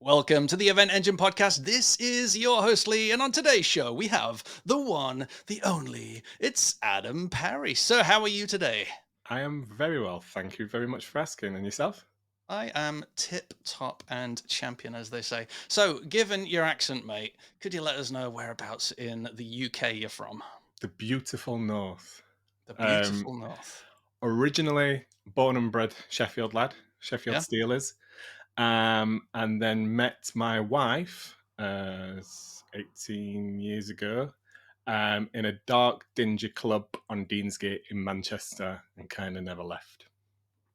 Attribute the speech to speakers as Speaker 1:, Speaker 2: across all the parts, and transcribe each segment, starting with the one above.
Speaker 1: Welcome to the Event Engine Podcast. This is your host Lee, and on today's show we have the one, the only. It's Adam Parry. Sir, how are you today?
Speaker 2: I am very well, thank you very much for asking. And yourself?
Speaker 1: I am tip top and champion, as they say. So, given your accent, mate, could you let us know whereabouts in the UK you're from?
Speaker 2: The beautiful North.
Speaker 1: The
Speaker 2: Um,
Speaker 1: beautiful North.
Speaker 2: Originally born and bred Sheffield lad, Sheffield
Speaker 1: Yeah.
Speaker 2: Steelers, and then met my wife 18 years ago in a dark, dingy club on Deansgate in Manchester, and kind of never left.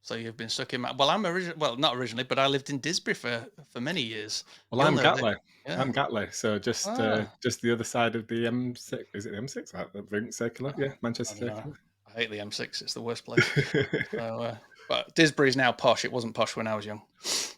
Speaker 1: So you've been stuck in. Well, I'm originally, well, not originally, but I lived in Disbury for many years.
Speaker 2: Well,
Speaker 1: You'll
Speaker 2: I'm
Speaker 1: know that.
Speaker 2: Gatley.
Speaker 1: Yeah.
Speaker 2: I'm Gatley, so
Speaker 1: Ah.
Speaker 2: just the other side of the M6. Is it the M6? I think circular. Yeah,
Speaker 1: I
Speaker 2: Manchester
Speaker 1: don't know.
Speaker 2: circular.
Speaker 1: I hate the M6. It's the worst place. So, but Disbury's now posh. It wasn't posh when I was young.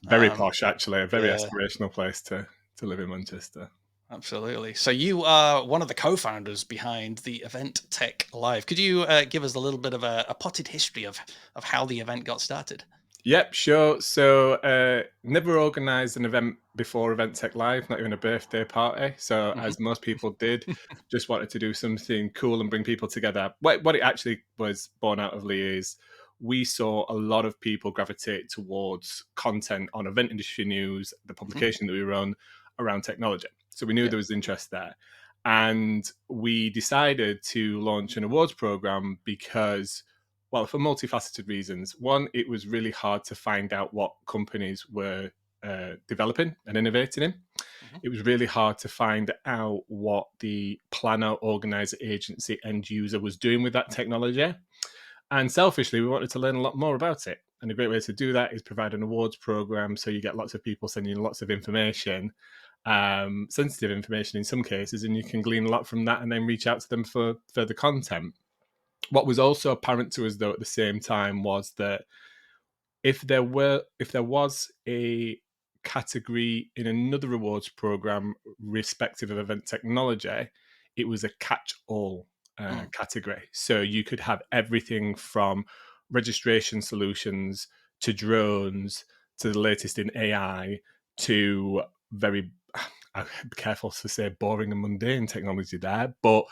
Speaker 2: Very
Speaker 1: Um,
Speaker 2: posh, actually. A very
Speaker 1: yeah,
Speaker 2: aspirational place to live in Manchester.
Speaker 1: absolutely. So you are one of the co-founders behind the event Tech Live. Could you give us a little bit of a potted history of how the event got started?
Speaker 2: Yep, sure. So, never organised an event before Event Tech Live, not even a birthday party. So,
Speaker 1: Hmm.
Speaker 2: as most people did, just wanted to do something cool and bring people together. What it actually was born out of, Lee, is we saw a lot of people gravitate towards content on event industry news, the
Speaker 1: Hmm.
Speaker 2: publication that we run around technology. So, we knew
Speaker 1: Yeah.
Speaker 2: there was interest there. And we decided to launch an awards program because, well, for multifaceted reasons. One, it was really hard to find out what companies were developing and innovating in.
Speaker 1: Hmm.
Speaker 2: It was really hard to find out what the planner, organizer, agency, end user was doing with that technology. And selfishly, we wanted to learn a lot more about it. And a great way to do that is provide an awards program so you get lots of people sending you lots of information, sensitive information in some cases, and you can glean a lot from that and then reach out to them for further content. What was also apparent to us, though, at the same time, was that if there was a category in another awards program respective of event technology, it was a catch-all
Speaker 1: Mm.
Speaker 2: category. So you could have everything from registration solutions to drones to the latest in AI to very I'm careful to say boring and mundane technology there, but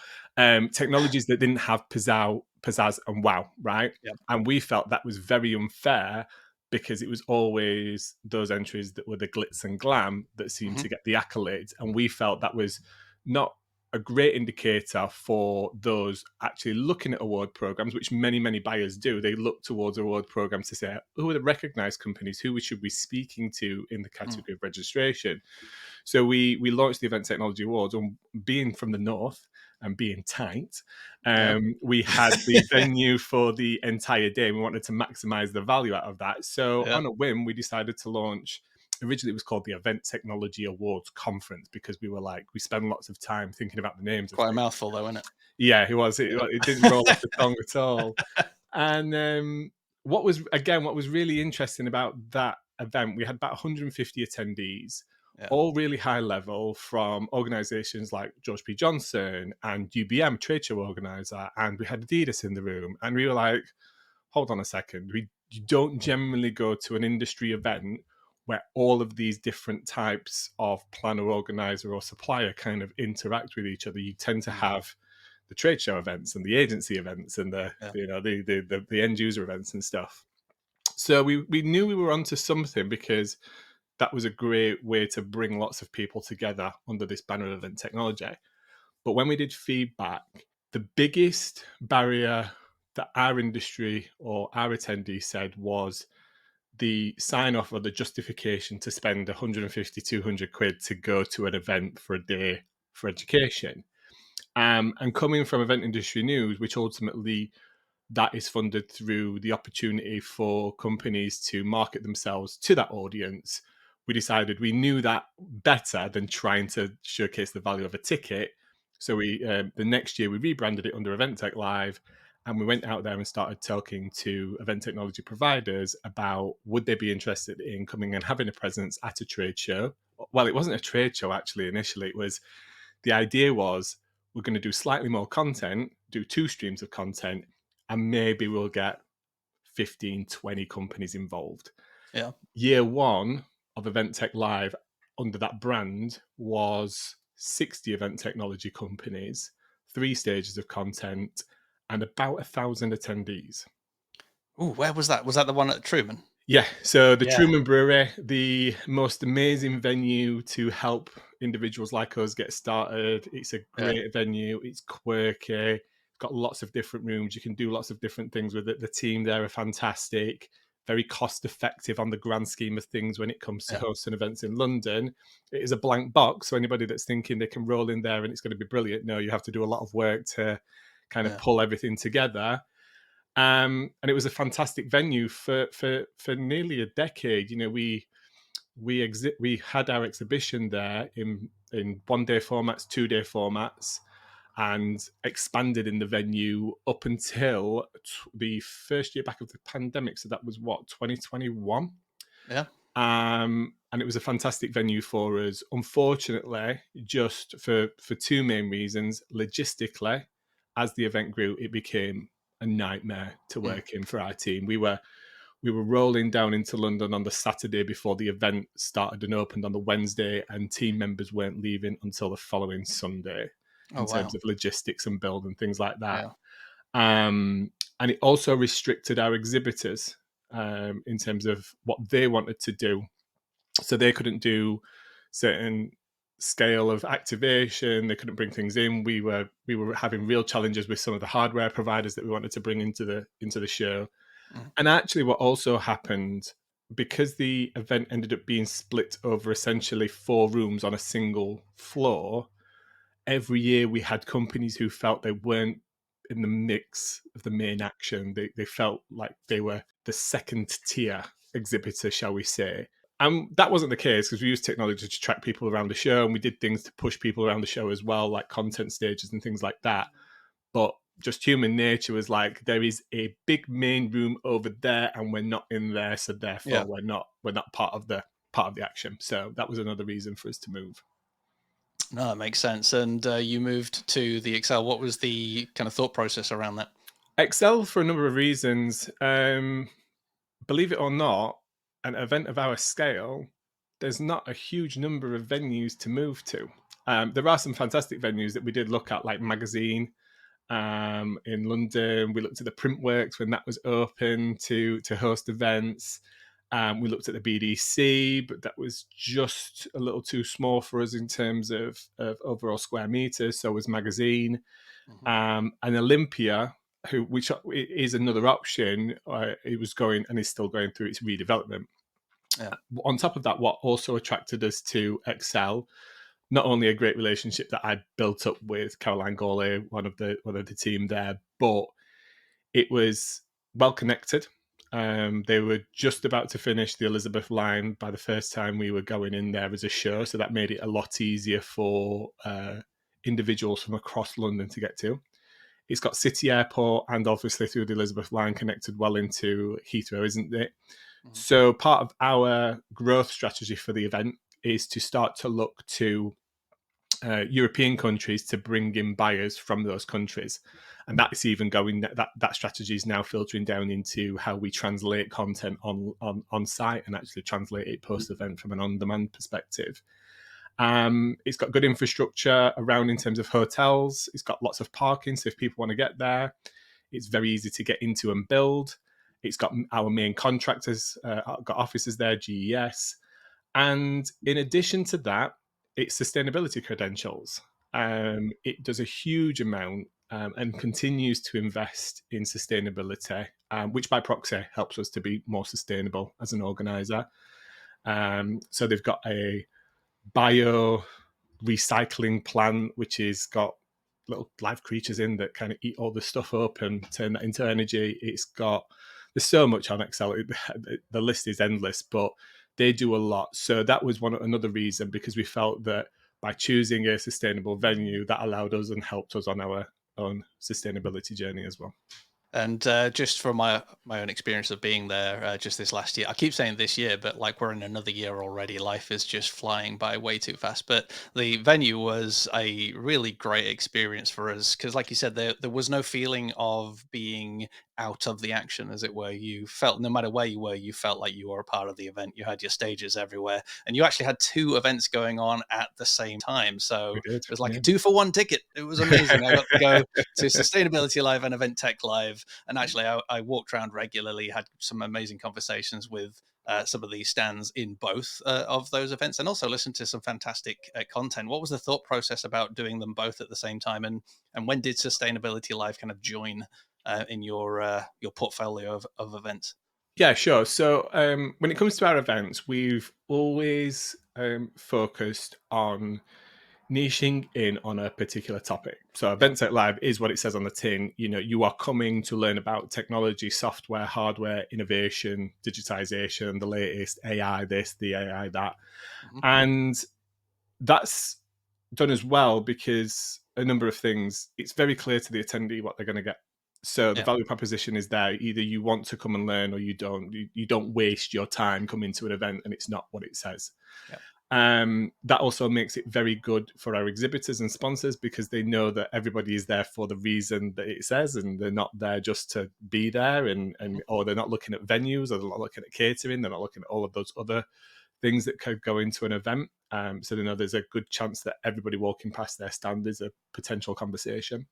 Speaker 2: technologies that didn't have pizzazz and wow, right?
Speaker 1: Yeah.
Speaker 2: And we felt that was very unfair because it was always those entries that were the glitz and glam that seemed
Speaker 1: Hmm.
Speaker 2: to get the accolades. And we felt that was not a great indicator for those actually looking at award programs, which many, many buyers do. They look towards award programs to say, who are the recognized companies? Who we should be speaking to in the
Speaker 1: Mm.
Speaker 2: category of registration? So we launched the Event Technology Awards, and being from the north and being tight,
Speaker 1: Yeah.
Speaker 2: we had the venue for the entire day. We wanted to maximize the value out of that. So
Speaker 1: Yeah.
Speaker 2: on a whim, we decided to launch. Originally, it was called the Event Technology Awards Conference because we were like, we spend lots of time thinking about the names of
Speaker 1: Quite a
Speaker 2: things.
Speaker 1: mouthful, though, isn't it?
Speaker 2: Yeah, it was. It didn't roll off the tongue at all. And what was really interesting about that event, we had about 150 attendees,
Speaker 1: Yeah.
Speaker 2: all really high level from organizations like George P. Johnson and UBM, trade show organizer, and we had Adidas in the room. And we were like, hold on a second, you don't generally go to an industry event where all of these different types of planner, organizer, or supplier kind of interact with each other. You tend to
Speaker 1: Mm.
Speaker 2: have the trade show events and the agency events and the
Speaker 1: Yeah.
Speaker 2: you know the end user events and stuff. So we knew we were onto something because that was a great way to bring lots of people together under this banner of event technology. But when we did feedback, the biggest barrier that our industry or our attendees said was the sign off or the justification to spend 150, 200 quid to go to an event for a day for education. And coming from event industry news, which ultimately that is funded through the opportunity for companies to market themselves to that audience, we decided we knew that better than trying to showcase the value of a ticket. So the next year we rebranded it under Event Tech Live, and we went out there and started talking to event technology providers about would they be interested in coming and having a presence at a trade show. Well, it wasn't a trade show actually. Initially, it was the idea was we're going to do slightly more content, do two streams of content, and maybe we'll get 15, 20 companies involved.
Speaker 1: Yeah.
Speaker 2: Year one of Event Tech Live, under that brand was 60 event technology companies, 3 stages of content, and about 1,000 attendees.
Speaker 1: Ooh, where was that? Was that the one at Truman?
Speaker 2: Yeah, so the
Speaker 1: Yeah.
Speaker 2: Truman Brewery, the most amazing venue to help individuals like us get started. It's a
Speaker 1: Yeah.
Speaker 2: great venue. It's quirky. It's got lots of different rooms. You can do lots of different things with it. The team there are fantastic, very cost effective on the grand scheme of things when it comes to
Speaker 1: Yeah.
Speaker 2: hosting events in London. It is a blank box. So anybody that's thinking they can roll in there and it's going to be brilliant, no, you have to do a lot of work to kind of
Speaker 1: Yeah.
Speaker 2: pull everything together. And it was a fantastic venue for nearly a decade. You know, we had our exhibition there in 1 day formats, 2 day formats, and expanded in the venue up until the first year back of the pandemic. So that was what, 2021.
Speaker 1: Yeah.
Speaker 2: And it was a fantastic venue for us. Unfortunately, just for two main reasons, logistically, as the event grew, it became a nightmare to
Speaker 1: Mm.
Speaker 2: work in for our team. We were rolling down into London on the Saturday before the event started and opened on the Wednesday, and team members weren't leaving until the following Sunday
Speaker 1: Oh,
Speaker 2: in terms
Speaker 1: wow.
Speaker 2: of logistics and build and things like that.
Speaker 1: Yeah.
Speaker 2: And it also restricted our exhibitors in terms of what they wanted to do. So they couldn't do certain scale of activation. They couldn't bring things in. We were having real challenges with some of the hardware providers that we wanted to bring into the show.
Speaker 1: Mm.
Speaker 2: And actually, what also happened, because the event ended up being split over essentially 4 rooms on a single floor, every year we had companies who felt they weren't in the mix of the main action. They felt like they were the second tier exhibitor, shall we say. And that wasn't the case because we used technology to track people around the show and we did things to push people around the show as well, like content stages and things like that. But just human nature was like, there is a big main room over there and we're not in there, so
Speaker 1: Yeah.
Speaker 2: therefore we're not part of the action. So that was another reason for us to move.
Speaker 1: No, that makes sense. And you moved to the Excel. What was the kind of thought process around that?
Speaker 2: Excel for a number of reasons. Believe it or not, an event of our scale, there's not a huge number of venues to move to. There are some fantastic venues that we did look at, like Magazine in London. We looked at the Printworks when that was open to host events. We looked at the BDC, but that was just a little too small for us in terms of overall square meters. So was Magazine.
Speaker 1: Hmm.
Speaker 2: And Olympia, which is another option, it was going and is still going through its redevelopment.
Speaker 1: Yeah.
Speaker 2: On top of that, what also attracted us to Excel, not only a great relationship that I built up with Caroline Gawley, one of the team there, but it was well connected. They were just about to finish the Elizabeth line by the first time we were going in there as a show, so that made it a lot easier for individuals from across London to get to. It's got City Airport and obviously through the Elizabeth line connected well into Heathrow, isn't it?
Speaker 1: Hmm.
Speaker 2: So part of our growth strategy for the event is to start to look to European countries to bring in buyers from those countries, and that's even going that strategy is now filtering down into how we translate content on site and actually translate it post event from an on demand perspective. It's got good infrastructure around in terms of hotels. It's got lots of parking, so if people want to get there, it's very easy to get into and build. It's got our main contractors, got offices there, GES, and in addition to that, it's sustainability credentials. It does a huge amount and continues to invest in sustainability, which by proxy helps us to be more sustainable as an organizer. So they've got a bio recycling plant, which is got little live creatures in that kind of eat all the stuff up and turn that into energy. There's so much on Excel. The list is endless, but they do a lot. So that was another reason, because we felt that by choosing a sustainable venue, that allowed us and helped us on our own sustainability journey as well.
Speaker 1: And just from my own experience of being there just this last year, I keep saying this year, but like we're in another year already. Life is just flying by way too fast. But the venue was a really great experience for us because, like you said, there was no feeling of being out of the action, as it were. You felt, no matter where you were, you felt like you were a part of the event. You had your stages everywhere, and you actually had two events going on at the same time. So
Speaker 2: We did,
Speaker 1: it was like
Speaker 2: yeah.
Speaker 1: a 2-for-1 ticket. It was amazing. I got to go to Sustainability Live and Event Tech Live, and actually I walked around regularly, had some amazing conversations with some of these stands in both of those events, and also listened to some fantastic content. What was the thought process about doing them both at the same time, and when did Sustainability Live kind of join in your portfolio of events?
Speaker 2: Yeah, sure. So when it comes to our events, we've always focused on niching in on a particular topic. So
Speaker 1: Yeah.
Speaker 2: Event Tech Live is what it says on the tin. You know, you are coming to learn about technology, software, hardware, innovation, digitization, the latest AI this, the AI that.
Speaker 1: Hmm.
Speaker 2: And that's done as well because a number of things, it's very clear to the attendee what they're going to get. So the
Speaker 1: Yeah.
Speaker 2: value proposition is there. Either you want to come and learn or you don't. You don't waste your time coming to an event and it's not what it says.
Speaker 1: Yeah.
Speaker 2: That also makes it very good for our exhibitors and sponsors because they know that everybody is there for the reason that it says, and they're not there just to be there, and or they're not looking at venues, or they're not looking at catering, they're not looking at all of those other things that could go into an event. So they know there's a good chance that everybody walking past their stand is a potential conversation.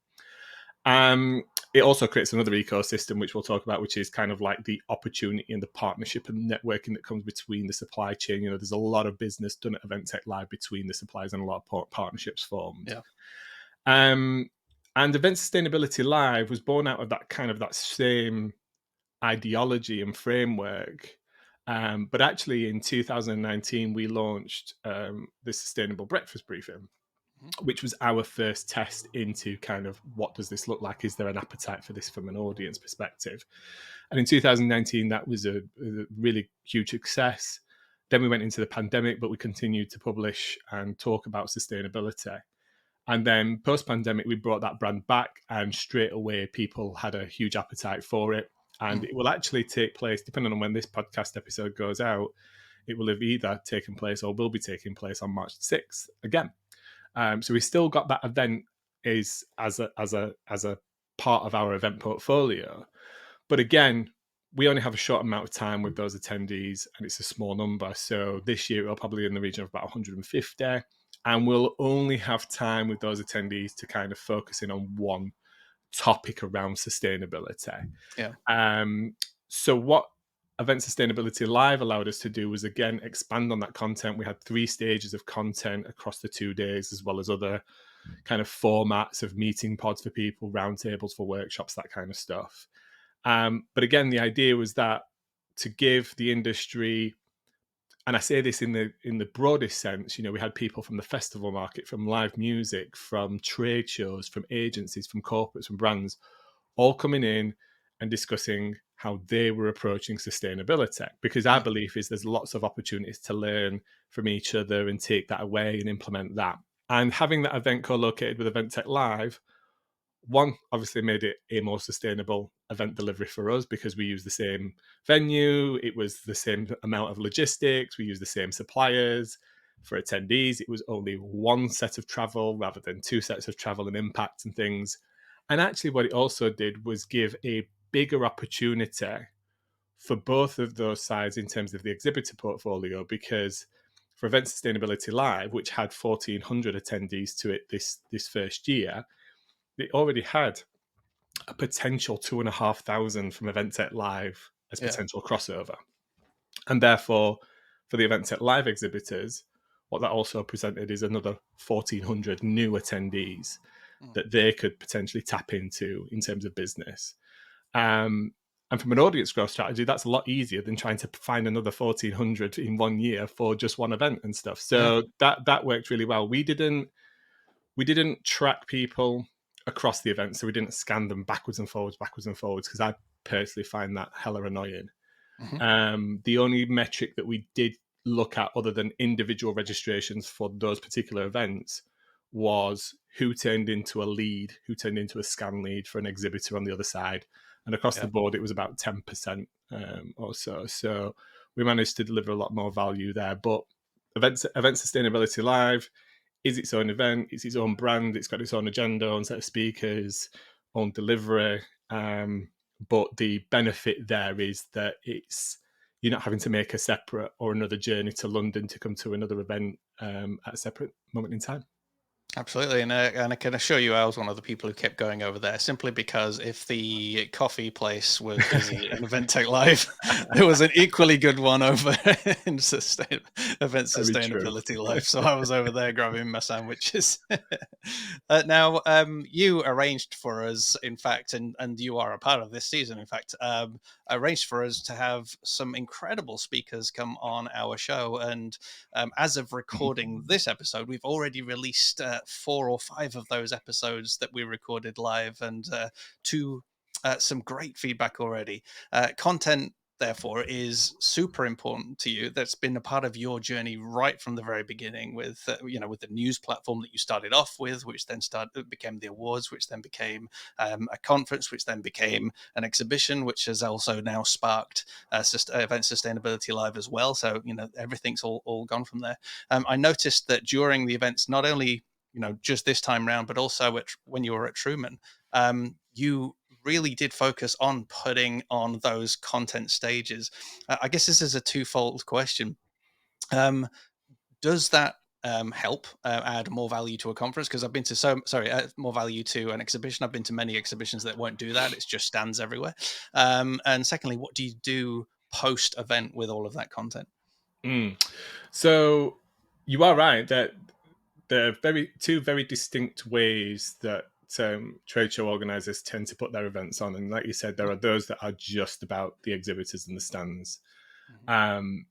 Speaker 2: Um, it also creates another ecosystem, which we'll talk about, which is kind of like the opportunity and the partnership and networking that comes between the supply chain. You know, there's a lot of business done at Event Tech Live between the suppliers and a lot of partnerships formed.
Speaker 1: Yeah.
Speaker 2: Um, and Event Sustainability Live was born out of that kind of that same ideology and framework. But actually, in 2019, we launched the Sustainable Breakfast Briefing,
Speaker 1: Hmm.
Speaker 2: which was our first test into kind of what does this look like? Is there an appetite for this from an audience perspective? And in 2019, that was a really huge success. Then we went into the pandemic, but we continued to publish and talk about sustainability. And then post pandemic, we brought that brand back, and straight away, people had a huge appetite for it. And
Speaker 1: Mm.
Speaker 2: it will actually take place, depending on when this podcast episode goes out, it will have either taken place or will be taking place on March 6th again. So we still got that event is as a part of our event portfolio. But again, we only have a short amount of time with those attendees, and it's a small number. So this year it'll probably in the region of about 150, and we'll only have time with those attendees to kind of focus in on one topic around sustainability.
Speaker 1: Yeah.
Speaker 2: Um, so what Event Sustainability Live allowed us to do was again expand on that content. We had 3 stages of content across the 2 days, as well as other kind of formats of meeting pods for people, roundtables for workshops, that kind of stuff. But again, the idea was that to give the industry, and I say this in the broadest sense, you know, we had people from the festival market, from live music, from trade shows, from agencies, from corporates, from brands, all coming in and discussing how they were approaching sustainability. Because our
Speaker 1: Mm.
Speaker 2: belief is there's lots of opportunities to learn from each other and take that away and implement that. And having that event co-located with Event Tech Live, one obviously made it a more sustainable event delivery for us because we use the same venue, it was the same amount of logistics, we use the same suppliers. For attendees, it was only one set of travel rather than 2 sets of travel and impact and things. And actually what it also did was give a bigger opportunity for both of those sides in terms of the exhibitor portfolio, because for Event Sustainability Live, which had 1,400 attendees to it this first year, they already had a potential 2,500 from Event Tech Live as
Speaker 1: Yeah.
Speaker 2: potential crossover. And therefore, for the Event Tech Live exhibitors, what that also presented is another 1,400 new attendees
Speaker 1: Mm.
Speaker 2: that they could potentially tap into in terms of business. And from an audience growth strategy, that's a lot easier than trying to find another 1,400 in 1 year for just one event and stuff.
Speaker 1: Yeah.
Speaker 2: So that worked really well. We didn't track people across the event, so we didn't scan them backwards and forwards, because I personally find that hella annoying.
Speaker 1: Hmm.
Speaker 2: The only metric that we did look at, other than individual registrations for those particular events, was who turned into a lead, who turned into a scan lead for an exhibitor on the other side. And across the
Speaker 1: Yeah.
Speaker 2: board, it was about 10% or so. So we managed to deliver a lot more value there. But Event Sustainability Live is its own event, it's its own brand, it's got its own agenda, own set of speakers, own delivery. but the benefit there is that you're not having to make a separate or another journey to London to come to another event at a separate moment in time.
Speaker 1: Absolutely, and I can assure you, I was one of the people who kept going over there simply because if the coffee place was busy in Event Tech Live, there was an equally good one over in Event
Speaker 2: Very true.
Speaker 1: Sustainability Live. So I was over there grabbing my sandwiches. Now, you arranged for us, in fact, and you are a part of this season, in fact, arranged for us to have some incredible speakers come on our show, and as of recording this episode, we've already released 4 or 5 of those episodes that we recorded live, and to some great feedback already. Content, therefore, is super important to you. That's been a part of your journey right from the very beginning, with with the news platform that you started off with, which then became the awards, which then became a conference, which then became an exhibition, which has also now sparked Event Sustainability Live as well. So everything's all gone from there. I noticed that during the events, not only just this time round, but also when you were at Truman, you really did focus on putting on those content stages. I guess this is a twofold question. Does that help add more value to a conference? Because I've been to more value to an exhibition. I've been to many exhibitions that won't do that. It's just stands everywhere. And secondly, what do you do post event with all of that content?
Speaker 2: Mm. So you are right that there are two very distinct ways that trade show organizers tend to put their events on. And like you said, there are those that are just about the exhibitors and the stands.
Speaker 1: Mhm.
Speaker 2: Um,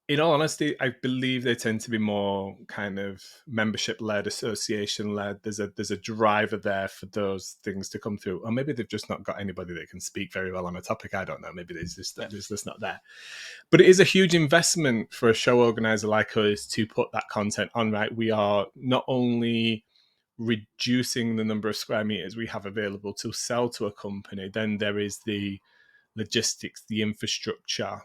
Speaker 2: in all honesty, I believe they tend to be more kind of membership led, association led. There's a driver there for those things to come through, or maybe they've just not got anybody that can speak very well on a topic. I don't know. Maybe there's just not there. But it is a huge investment for a show organizer like us to put that content on. Right, we are not only reducing the number of square meters we have available to sell to a company, then there is the logistics, the infrastructure.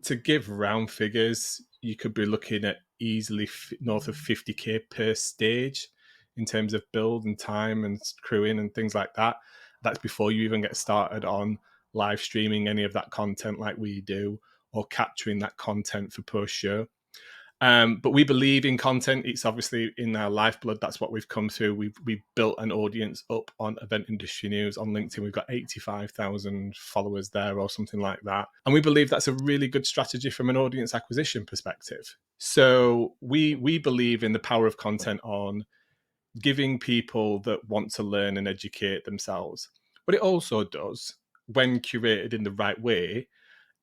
Speaker 2: To give round figures, you could be looking at easily north of 50k per stage in terms of build and time and crewing and things like that. That's before you even get started on live streaming any of that content like we do, or capturing that content for post show. But we believe in content. It's obviously in our lifeblood. That's what we've come through. We've built an audience up on Event Industry News on LinkedIn. We've got 85,000 followers there or something like that. And we believe that's a really good strategy from an audience acquisition perspective. So we believe in the power of content on giving people that want to learn and educate themselves. But it also does, when curated in the right way,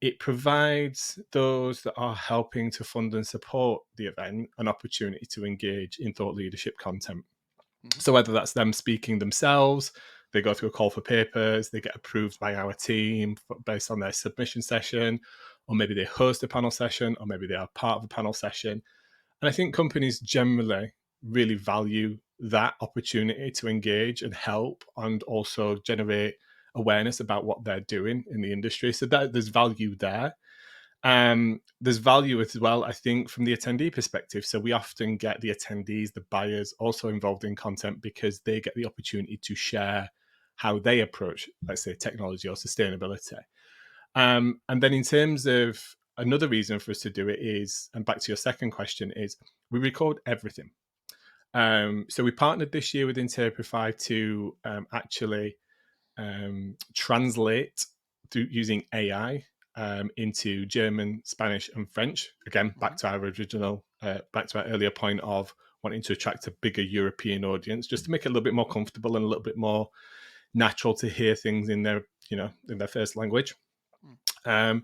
Speaker 2: it provides those that are helping to fund and support the event an opportunity to engage in thought leadership content.
Speaker 1: Mhm.
Speaker 2: So whether that's them speaking themselves, they go through a call for papers, they get approved by our team based on their submission session, or maybe they host a panel session, or maybe they are part of a panel session. And I think companies generally really value that opportunity to engage and help, and also generate awareness about what they're doing in the industry. So that there's value there. There's value as well, I think, from the attendee perspective. So we often get the attendees, the buyers, also involved in content because they get the opportunity to share how they approach, let's say, technology or sustainability. And then in terms of another reason for us to do it is, and back to your second question, is we record everything. So we partnered this year with Interprify to actually translate through using AI into German, Spanish, and French. Again, back
Speaker 1: Mhm.
Speaker 2: to our original, back to our earlier point of wanting to attract a bigger European audience, just to make it a little bit more comfortable and a little bit more natural to hear things in their, in their first language.
Speaker 1: Mm.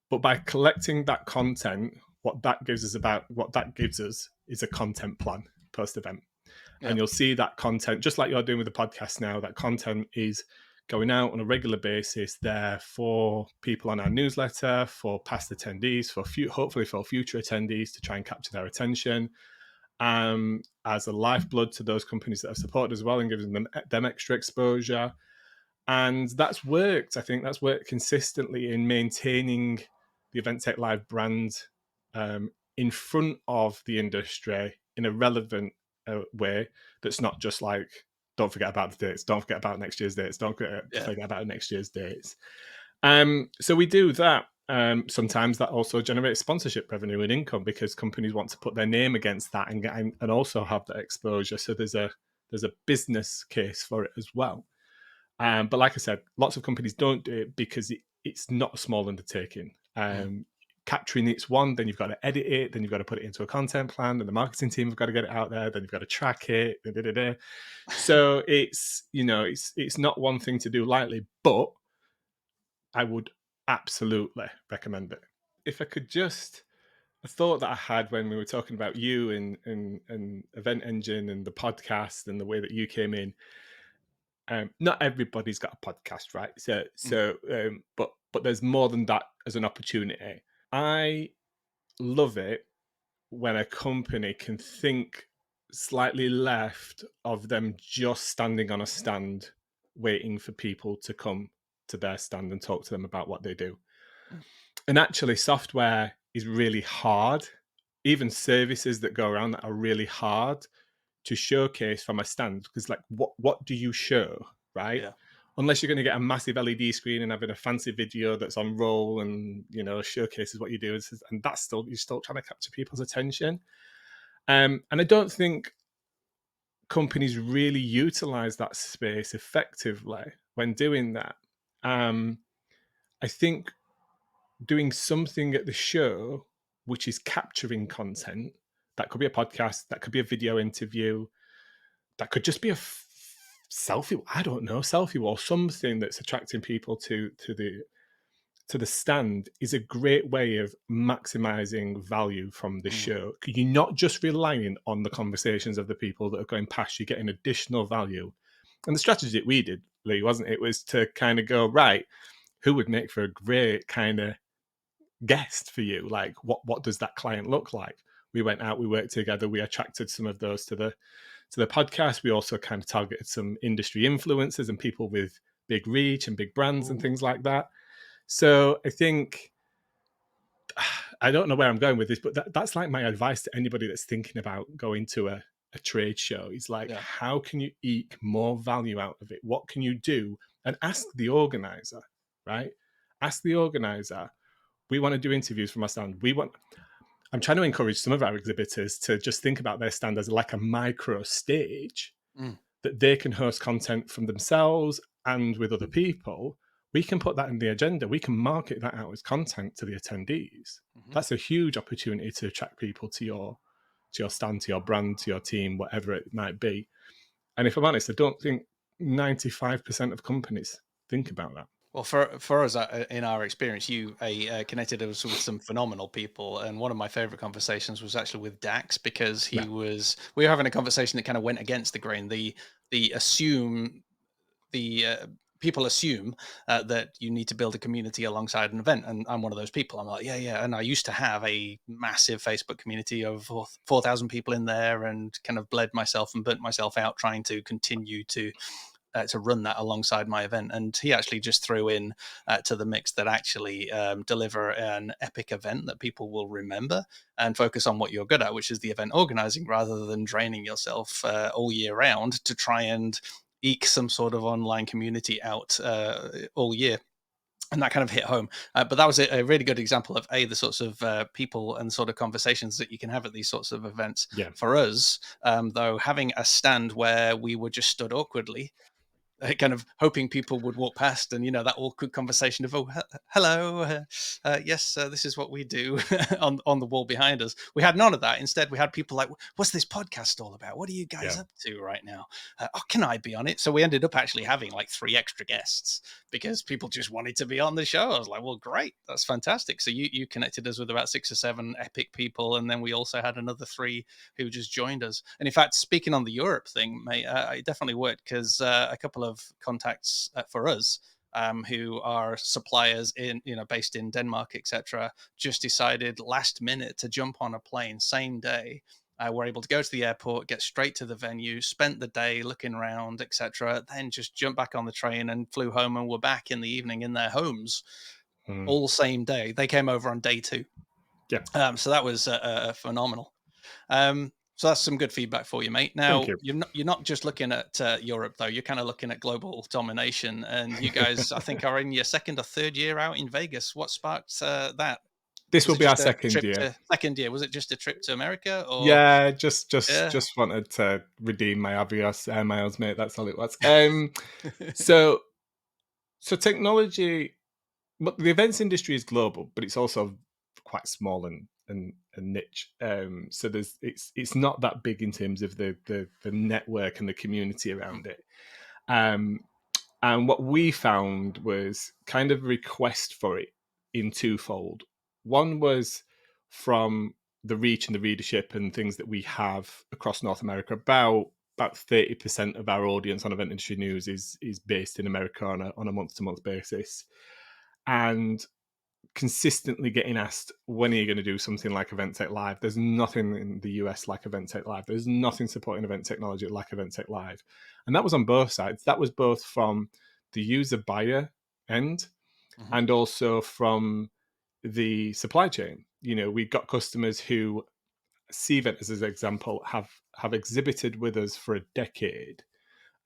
Speaker 2: But by collecting that content, what that gives us is a content plan post event.
Speaker 1: Yeah.
Speaker 2: And you'll see that content, just like you're doing with the podcast now, that content is going out on a regular basis there for people on our newsletter, for past attendees, hopefully for future attendees, to try and capture their attention, as a lifeblood to those companies that have supported as well, and giving them extra exposure. And that's worked. I think that's worked consistently in maintaining the Event Tech Live brand in front of the industry in a relevant way that's not just like don't forget about the dates. Don't forget about next year's dates. Don't
Speaker 1: Yeah.
Speaker 2: forget about next year's dates. So we do that. Sometimes that also generates sponsorship revenue and income because companies want to put their name against that and also have that exposure. So there's a business case for it as well. But like I said, lots of companies don't do it because it's not a small undertaking. Capturing each one, then you've got to edit it, then you've got to put it into a content plan, and the marketing team have got to get it out there, then you've got to track it. So it's it's not one thing to do lightly, but I would absolutely recommend it. If I could just, a thought that I had when we were talking about you and Event Engine and the podcast and the way that you came in, not everybody's got a podcast, right? But there's more than that as an opportunity. I love it when a company can think slightly left of them just standing on a stand waiting for people to come to their stand and talk to them about what they do. And actually, software is really hard. Even services that go around that are really hard to showcase from a stand, because like what do you show, right?
Speaker 1: Yeah.
Speaker 2: Unless you're going to get a massive LED screen and having a fancy video that's on roll and showcases what you do, and that's still, you're still trying to capture people's attention. And I don't think companies really utilize that space effectively when doing that. I think doing something at the show which is capturing content, that could be a podcast, that could be a video interview, that could just be a selfie, I don't know, selfie wall, something that's attracting people to the stand, is a great way of maximizing value from the show. You're not just relying on the conversations of the people that are going past, you're getting additional value. And the strategy that we did, Lee, wasn't it? It was to kind of go, right, who would make for a great kind of guest for you? Like, what does that client look like? We went out, we worked together, we attracted some of those to the podcast. We also kind of targeted some industry influencers and people with big reach and big brands and things like that. So I think, I don't know where I'm going with this, but that's like my advice to anybody that's thinking about going to a trade show. Is like, how can you eke more value out of it? What can you do? And ask the organizer, right? Ask the organizer, we want to do interviews from our stand. I'm trying to encourage some of our exhibitors to just think about their stand as like a micro stage that they can host content from themselves and with other people. We can put that in the agenda. We can market that out as content to the attendees. That's a huge opportunity to attract people to your stand, to your brand, to your team, whatever it might be. And if I'm honest, I don't think 95% of companies think about that.
Speaker 1: Well, for us, in our experience, you connected us with some phenomenal people, and one of my favorite conversations was actually with Dax, because we were having a conversation that kind of went against the grain. The assume the people assume that you need to build a community alongside an event, and I'm one of those people. I'm like, yeah, and I used to have a massive Facebook community of 4,000 people in there, and kind of bled myself and burnt myself out trying to continue to run that alongside my event. And he actually just threw in to the mix that actually deliver an epic event that people will remember and focus on what you're good at, which is the event organizing, rather than draining yourself all year round to try and eke some sort of online community out all year. And that kind of hit home. But that was a really good example of the sorts of people and sort of conversations that you can have at these sorts of events. For us, though, having a stand where we were just stood awkwardly, kind of hoping people would walk past, and that awkward conversation of, oh, hello, yes, this is what we do on the wall behind us. We had none of that. Instead, we had people like, what's this podcast all about? What are you guys up to right now? Can I be on it? So we ended up actually having like 3 extra guests because people just wanted to be on the show. I was like, well, great, that's fantastic. So you connected us with about 6 or 7 epic people, and then we also had another 3 who just joined us. And in fact, speaking on the Europe thing, mate, it definitely worked, because a couple of contacts for us who are suppliers in based in Denmark, etc., just decided last minute to jump on a plane same day. Were able to go to the airport, get straight to the venue, spent the day looking around, etc., then just jumped back on the train and flew home, and were back in the evening in their homes all same day. They came over on day 2. So that was phenomenal. So that's some good feedback for you, mate.
Speaker 2: Thank
Speaker 1: Now,
Speaker 2: you.
Speaker 1: you're not just looking at Europe, though. You're kind of looking at global domination, and you guys, I think, are in your second or third year out in Vegas. What sparked that?
Speaker 2: This
Speaker 1: Was
Speaker 2: will
Speaker 1: it
Speaker 2: be our
Speaker 1: just a
Speaker 2: second
Speaker 1: trip
Speaker 2: year.
Speaker 1: to second year? Was it just a trip to America, or
Speaker 2: Yeah, just just
Speaker 1: yeah?
Speaker 2: just wanted to redeem my Avios air miles, mate. That's all it was. So so technology, but the events industry is global, but it's also quite small and niche. So there's it's not that big in terms of the network and the community
Speaker 1: Mm,
Speaker 2: around it. Um, and what we found was kind of a request for it in twofold. One was from the reach and the readership and things that we have across North America. About 30% of our audience on event industry news is based in America on a month to month basis. And consistently getting asked, when are you going to do something like Event Tech Live? There's nothing in the US like Event Tech Live. There's nothing supporting event technology like Event Tech Live. And that was on both sides. That was both from the user buyer end
Speaker 1: mhm,
Speaker 2: and also from the supply chain. You know, we've got customers who, Cvent as an example, have exhibited with us for a decade,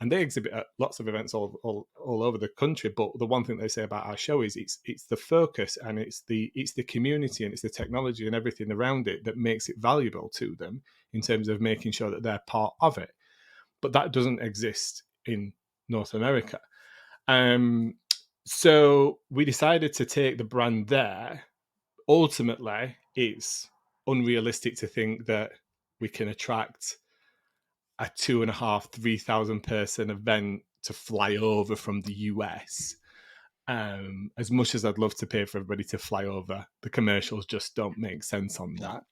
Speaker 2: and they exhibit at lots of events all over the country. But the one thing they say about our show is it's the focus, and it's the community, and it's the technology and everything around it that makes it valuable to them in terms of making sure that they're part of it. But that doesn't exist in North America. Um, so we decided to take the brand there. Ultimately, it's unrealistic to think that we can attract a 2.5, 3,000 person event to fly over from the US. As much as I'd love to pay for everybody to fly over, the commercials just don't make sense on
Speaker 1: no.
Speaker 2: that.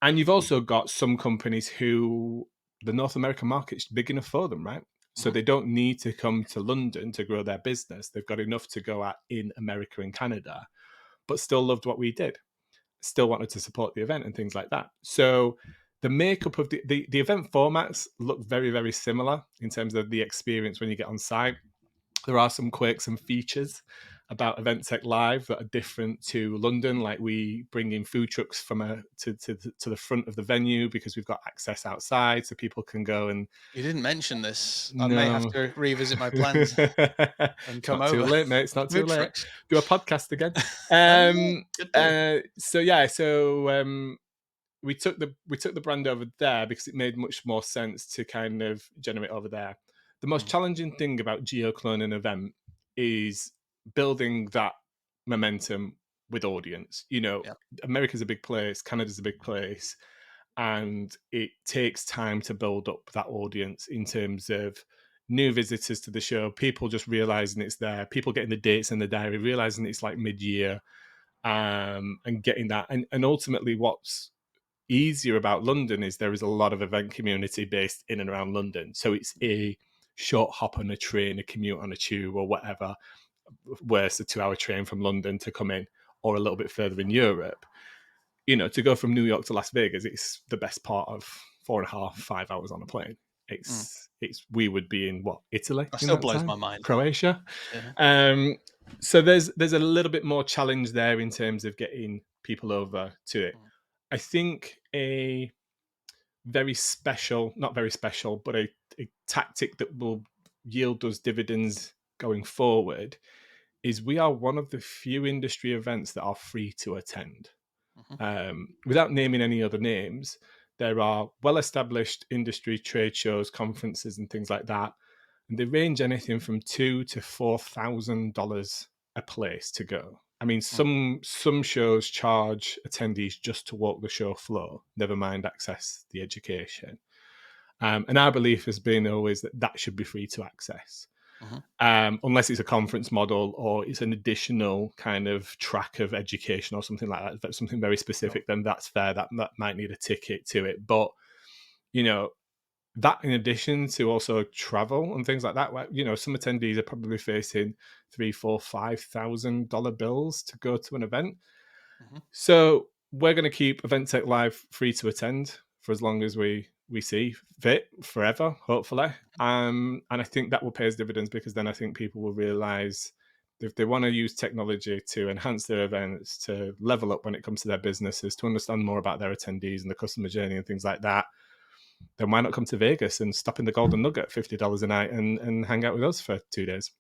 Speaker 2: And you've also got some companies who the North American market's big enough for them, right? So
Speaker 1: Mhm,
Speaker 2: they don't need to come to London to grow their business. They've got enough to go at in America and Canada, but still loved what we did, still wanted to support the event and things like that. So the makeup of the event formats look very, very similar in terms of the experience when you get on site. There are some quirks and features about Event Tech Live that are different to London. Like we bring in food trucks from to the front of the venue because we've got access outside, so people can go and
Speaker 1: You didn't mention this. I may have
Speaker 2: no.
Speaker 1: to revisit my plans and
Speaker 2: It's
Speaker 1: come
Speaker 2: not too
Speaker 1: over.
Speaker 2: late, mate. It's not too
Speaker 1: Food
Speaker 2: late.
Speaker 1: trucks.
Speaker 2: Do a podcast again.
Speaker 1: Ah, good day.
Speaker 2: So yeah, we took the brand over there because it made much more sense to kind of generate over there. The most
Speaker 1: Mm,
Speaker 2: challenging thing about geoclone an event is building that momentum with audience. You know,
Speaker 1: yeah.
Speaker 2: America's a big place, Canada's a big place, and it takes time to build up that audience in terms of new visitors to the show, people just realizing it's there, people getting the dates in the diary, realizing it's like mid-year, and getting that. And ultimately, what's easier about London is there is a lot of event community based in and around London. So it's a short hop on a train, a commute on a tube or whatever, whereas a 2 hour train from London to come in, or a little bit further in Europe. You know, to go from New York to Las Vegas, it's the best part of 4.5, 5 hours on a plane.
Speaker 1: Mm.
Speaker 2: It's we would be in what, Italy
Speaker 1: That
Speaker 2: in
Speaker 1: still
Speaker 2: that
Speaker 1: blows my
Speaker 2: time,
Speaker 1: mind.
Speaker 2: Croatia.
Speaker 1: Yeah.
Speaker 2: Um, so there's a little bit more challenge there in terms of getting people over to it.
Speaker 1: Mm,
Speaker 2: I think a very special, not very special, but a tactic that will yield us dividends going forward is we are one of the few industry events that are free to attend.
Speaker 1: mhm,
Speaker 2: Without naming any other names, there are well established industry trade shows, conferences, and things like that. And they range anything from $2,000 to $4,000 a place to go. I mean,
Speaker 1: mm.
Speaker 2: some shows charge attendees just to walk the show floor, never mind access the education. And our belief has been always that that should be free to access,
Speaker 1: Mhm.
Speaker 2: unless it's a conference model or it's an additional kind of track of education or something like that. If that's something very
Speaker 1: Sure.
Speaker 2: specific, then that's fair. That might need a ticket to it. But, you know, that in addition to also travel and things like that, you know, some attendees are probably facing three, four, $5,000 bills to go to an event.
Speaker 1: Mhm.
Speaker 2: So we're going to keep Event Tech Live free to attend for as long as we see fit, forever, hopefully. And I think that will pay us dividends because then I think people will realize if they want to use technology to enhance their events, to level up when it comes to their businesses, to understand more about their attendees and the customer journey and things like that, then why not come to Vegas and stop in the Golden Nugget, $50 a night, and hang out with us for 2 days?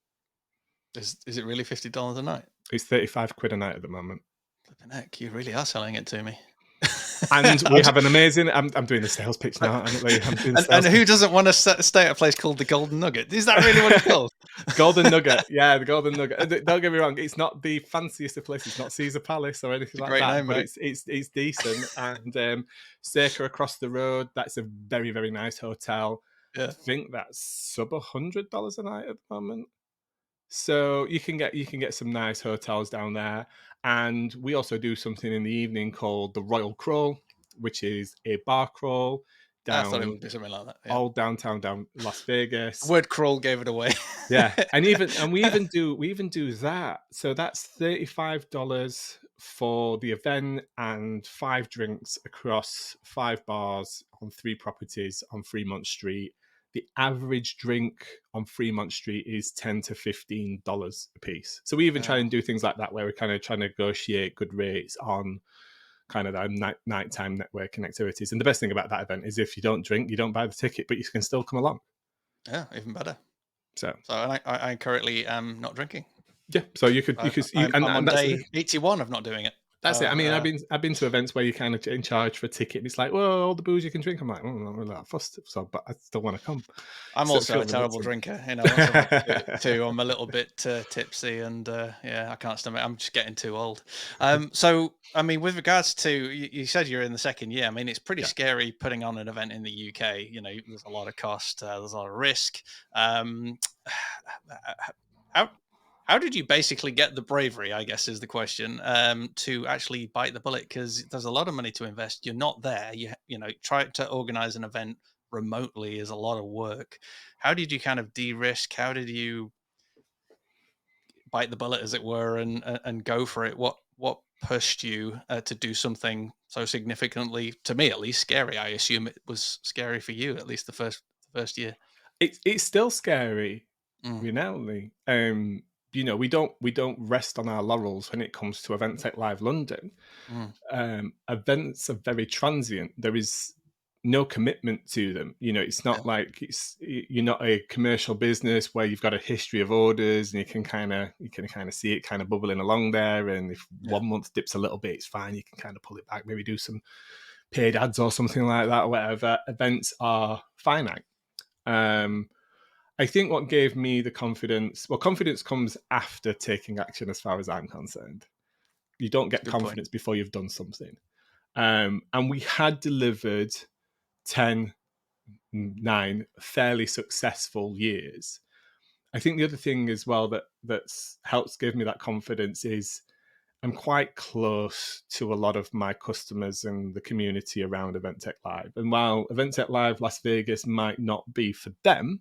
Speaker 1: Is it really $50 a night?
Speaker 2: It's 35 quid a night at the moment.
Speaker 1: Flipping heck, you really are selling it to me.
Speaker 2: And we have an amazing. I'm doing the sales pitch now. I'm doing the
Speaker 1: and
Speaker 2: sales
Speaker 1: who
Speaker 2: pitch.
Speaker 1: doesn't want to stay at a place called the Golden Nugget? Is that really what it's called?
Speaker 2: Golden Nugget, yeah, the Golden Nugget. Don't get me wrong; it's not the fanciest of places. It's not Caesar Palace or anything
Speaker 1: It's a
Speaker 2: like
Speaker 1: great
Speaker 2: that,
Speaker 1: name,
Speaker 2: but
Speaker 1: mate.
Speaker 2: it's decent. And Circa across the road, that's a very very nice hotel. I
Speaker 1: Yeah.
Speaker 2: think that's sub $100 a night at the moment. So you can get some nice hotels down there, and we also do something in the evening called the Royal Crawl, which is a bar crawl
Speaker 1: I thought it
Speaker 2: down
Speaker 1: would be something like that. Yeah.
Speaker 2: all downtown down Las
Speaker 1: The
Speaker 2: Vegas.
Speaker 1: word crawl gave it away.
Speaker 2: Yeah, and we even do that. So that's $35 for the event and 5 drinks across 5 bars on 3 properties on Fremont Street. The average drink on Fremont Street is $10 to $15 a piece. So we even try
Speaker 1: Wow.
Speaker 2: and do things like that, where we're kind of trying to negotiate good rates on kind of that nighttime networking activities. And the best thing about that event is if you don't drink, you don't buy the ticket, but you can still come along.
Speaker 1: Yeah, even better.
Speaker 2: So
Speaker 1: So I currently am not drinking.
Speaker 2: yeah, so you could
Speaker 1: I'm on
Speaker 2: and that's the thing.
Speaker 1: day 81 of not doing it.
Speaker 2: That's it. I
Speaker 1: So
Speaker 2: mean, I've been to events where you kind of in charge for a ticket, and it's like, well, all the booze you can drink. I'm like, I'm not really that fussed, so but I still want to come.
Speaker 1: I'm
Speaker 2: So it
Speaker 1: also a
Speaker 2: feels a bit
Speaker 1: terrible
Speaker 2: silly.
Speaker 1: drinker. Once I've had two, I'm a little bit tipsy, and yeah, I can't stomach. I'm just getting too old. So, I mean, with regards to you said you're in the second year. I mean, it's pretty
Speaker 2: Yeah.
Speaker 1: scary putting on an event in the UK. There's a lot of cost, there's a lot of risk. Um, how how did you basically get the bravery? I guess is the question, to actually bite the bullet, because there's a lot of money to invest. You're not there. Try to organize an event remotely is a lot of work. How did you kind of de-risk? How did you bite the bullet, as it were, and go for it? What pushed you to do something so significantly, to me at least, scary? I assume it was scary for you, at least the first year.
Speaker 2: It's still scary,
Speaker 1: Mm,
Speaker 2: Lee. We don't rest on our laurels when it comes to Event Tech Live London.
Speaker 1: mm,
Speaker 2: Events are very transient. There is no commitment to them. It's
Speaker 1: yeah,
Speaker 2: not like you're not a commercial business where you've got a history of orders and you can kind of see it kind of bubbling along there. And if
Speaker 1: yeah,
Speaker 2: 1 month dips a little bit, it's fine. You can kind of pull it back, maybe do some paid ads or something like that, or whatever. Events are finite. Um, I think what gave me the confidence, well, confidence comes after taking action, as far as I'm concerned. You don't
Speaker 1: it's a
Speaker 2: get
Speaker 1: good point.
Speaker 2: confidence before you've done something. And we had delivered 10, 9 fairly successful years. I think the other thing as well that's helps give me that confidence is I'm quite close to a lot of my customers and the community around Event Tech Live. And while Event Tech Live Las Vegas might not be for them,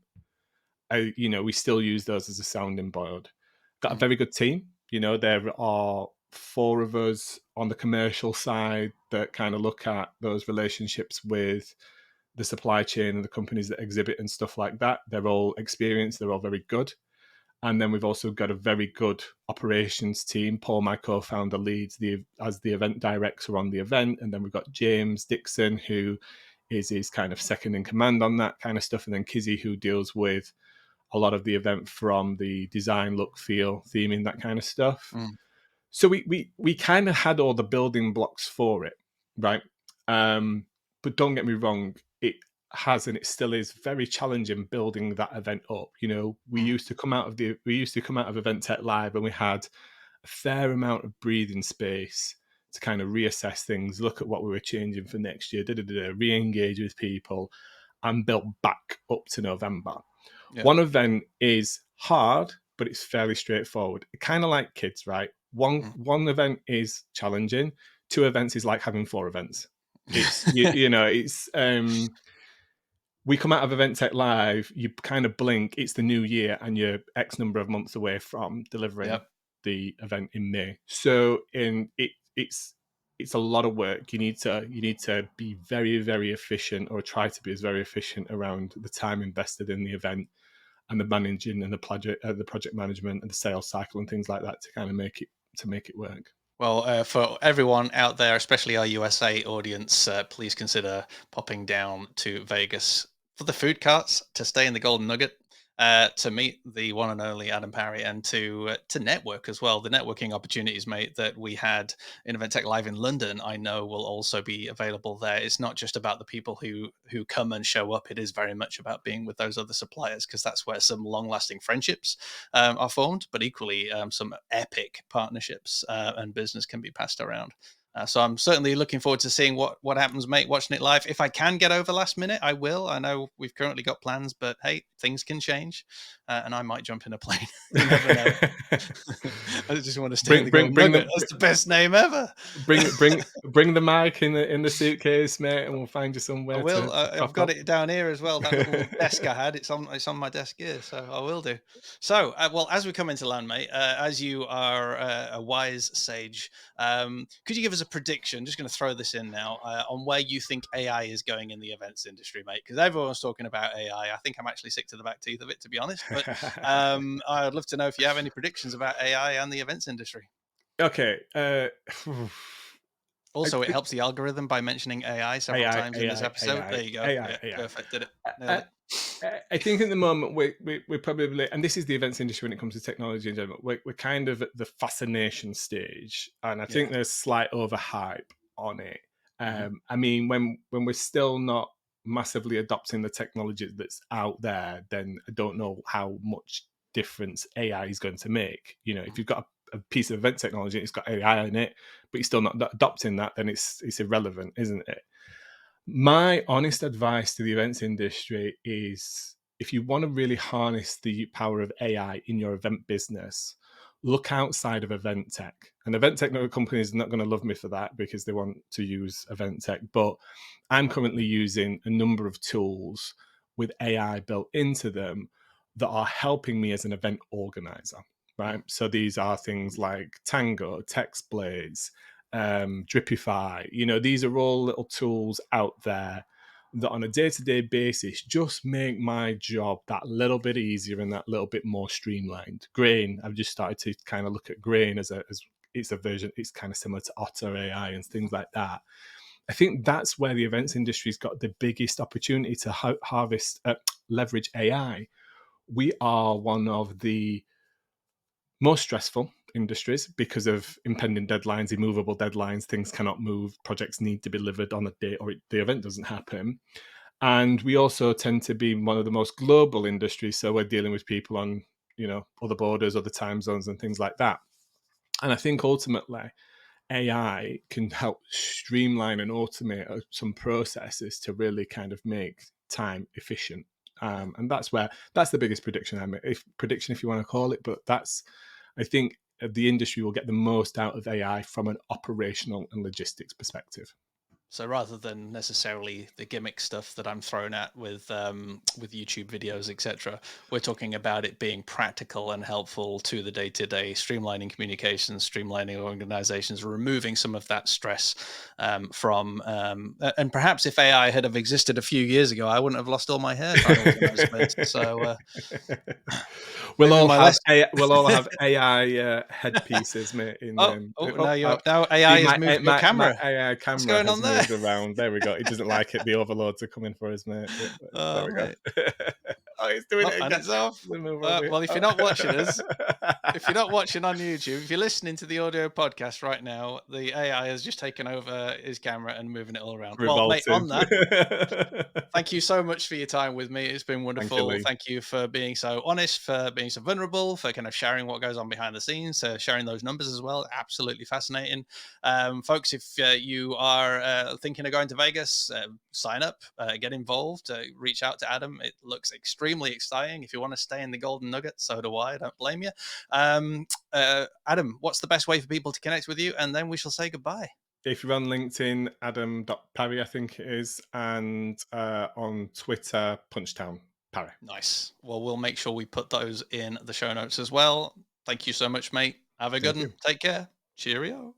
Speaker 2: we still use those as a sounding board. Got a
Speaker 1: Mm,
Speaker 2: very good team. There are 4 of us on the commercial side that kind of look at those relationships with the supply chain and the companies that exhibit and stuff like that. They're all experienced. They're all very good. And then we've also got a very good operations team. Paul, my co-founder, leads as the event director on the event. And then we've got James Dixon, who is his kind of second in command on that kind of stuff. And then Kizzy, who deals with a lot of the event from the design, look, feel, theming, that kind of stuff.
Speaker 1: mm,
Speaker 2: So we kind of had all the building blocks for it, right? But don't get me wrong, it has and it still is very challenging building that event up. We
Speaker 1: mm,
Speaker 2: used to come out of Event Tech Live, and we had a fair amount of breathing space to kind of reassess things, look at what we were changing for next year, re-engage with people, and built back up to November.
Speaker 1: yeah,
Speaker 2: One event is hard, but it's fairly straightforward. Kind of like kids, right? One
Speaker 1: mm.
Speaker 2: one event is challenging. 2 events is like having 4 events. It's it's we come out of Event Tech Live, you kind of blink, it's the new year, and you're X number of months away from delivering
Speaker 1: Yep.
Speaker 2: the event in May. So it's a lot of work. You need to be very, very efficient, or try to be as very efficient around the time invested in the event. and the managing and the project management and the sales cycle and things like that to kind of make it work.
Speaker 1: Well, for everyone out there, especially our USA audience, please consider popping down to Vegas for the food carts to stay in the Golden Nugget, to meet the one and only Adam Parry, and to network as well. The networking opportunities, mate, that we had in Event Tech Live in London, I know will also be available there. It's not just about the people who come and show up. It is very much about being with those other suppliers, because that's where some long-lasting friendships are formed, but equally some epic partnerships and business can be passed around. So I'm certainly looking forward to seeing what happens, mate. Watching it live. If I can get over last minute, I will. I know we've currently got plans, but hey, things can change, and I might jump in a plane. You never know. I just want to stay in
Speaker 2: bring
Speaker 1: the
Speaker 2: bring
Speaker 1: Golden
Speaker 2: bring
Speaker 1: Nugget.
Speaker 2: them
Speaker 1: That's the best name ever.
Speaker 2: bring the mic in the suitcase, mate, and we'll find you
Speaker 1: I
Speaker 2: somewhere
Speaker 1: will.
Speaker 2: to
Speaker 1: I've
Speaker 2: cough
Speaker 1: got
Speaker 2: up.
Speaker 1: it down here as well. That little desk I had. It's on my desk here, so I will do. So, well, as we come into land, mate, as you are a wise sage, could you give us a prediction? Just going to throw this in now on where you think AI is going in the events industry, mate? Because everyone's talking about AI. I think I'm actually sick to the back teeth of it, to be honest. But I'd love to know if you have any predictions about AI and the events industry.
Speaker 2: Okay. I
Speaker 1: Also, it
Speaker 2: think
Speaker 1: helps the algorithm by mentioning AI several
Speaker 2: AI,
Speaker 1: times in this
Speaker 2: AI,
Speaker 1: episode.
Speaker 2: AI,
Speaker 1: There you go.
Speaker 2: AI,
Speaker 1: Yeah,
Speaker 2: AI.
Speaker 1: perfect. Did it. Nailed
Speaker 2: I,
Speaker 1: it.
Speaker 2: I think at the moment we're probably, and this is the events industry when it comes to technology in general, we're kind of at the fascination stage, and I think
Speaker 1: Yeah.
Speaker 2: there's slight overhype on it.
Speaker 1: Mhm.
Speaker 2: I mean, when we're still not massively adopting the technology that's out there, then I don't know how much difference AI is going to make. You know, if
Speaker 1: Mhm.
Speaker 2: you've got a piece of event technology, and it's got AI in it, but you're still not adopting that, then it's irrelevant, isn't it? My honest advice to the events industry is, if you want to really harness the power of AI in your event business, look outside of event tech. And event tech companies are not going to love me for that because they want to use event tech. But I'm currently using a number of tools with AI built into them that are helping me as an event organizer. Right. So these are things like Tango, Text Blades, Dripify. You know, these are all little tools out there that on a day-to-day basis just make my job that little bit easier and that little bit more streamlined. Grain, I've just started to kind of look at Grain as it's a version, it's kind of similar to Otter AI and things like that. I think that's where the events industry's got the biggest opportunity to leverage AI. We are one of the most stressful industries because of impending deadlines, immovable deadlines. Things cannot move, projects need to be delivered on a date or the event doesn't happen. And we also tend to be one of the most global industries, so we're dealing with people on, you know, other borders, other time zones and things like that. And I think ultimately AI can help streamline and automate some processes to really kind of make time efficient. And that's the biggest prediction I make, if you want to call it. But that's, I think the industry will get the most out of AI from an operational and logistics perspective.
Speaker 1: So rather than necessarily the gimmick stuff that I'm thrown at with YouTube videos, etc., we're talking about it being practical and helpful to the day to day, streamlining communications, streamlining organizations, removing some of that stress from. And perhaps if AI had have existed a few years ago, I wouldn't have lost all my hair trying to organize events. So maybe my lesson.
Speaker 2: We'll all have AI headpieces, mate.
Speaker 1: Oh, oh, now now
Speaker 2: See,
Speaker 1: AI has moved your
Speaker 2: my
Speaker 1: camera.
Speaker 2: AI
Speaker 1: What's
Speaker 2: camera
Speaker 1: going on
Speaker 2: has
Speaker 1: there?
Speaker 2: moved around. There we go. It doesn't like it. The overloads are coming for us, mate. There
Speaker 1: Oh,
Speaker 2: we go.
Speaker 1: mate.
Speaker 2: Oh, it's doing
Speaker 1: Oh,
Speaker 2: it
Speaker 1: and
Speaker 2: again.
Speaker 1: it's off.
Speaker 2: Let me move over here.
Speaker 1: Well, if you're not watching us, if you're not watching on YouTube, if you're listening to the audio podcast right now, the AI has just taken over his camera and moving it all around. Well, mate,
Speaker 2: Revolting.
Speaker 1: on that, thank you so much for your time with me. It's been
Speaker 2: Thank you,
Speaker 1: wonderful.
Speaker 2: Lee.
Speaker 1: Thank you for being so honest, for being so vulnerable, for kind of sharing what goes on behind the scenes, sharing those numbers as well. Absolutely fascinating. Folks, if you are thinking of going to Vegas, sign up, get involved, reach out to Adam. It looks extremely exciting. If you want to stay in the Golden Nugget, so do I. Don't blame you. Adam, what's the best way for people to connect with you? And then we shall say goodbye.
Speaker 2: If you're on LinkedIn, Adam.Parry, I think it is, and on Twitter, Punchtown Parry.
Speaker 1: Nice. Well, we'll make sure we put those in the show notes as well. Thank you so much, mate. Have a good
Speaker 2: Thank
Speaker 1: one.
Speaker 2: you.
Speaker 1: Take care. Cheerio.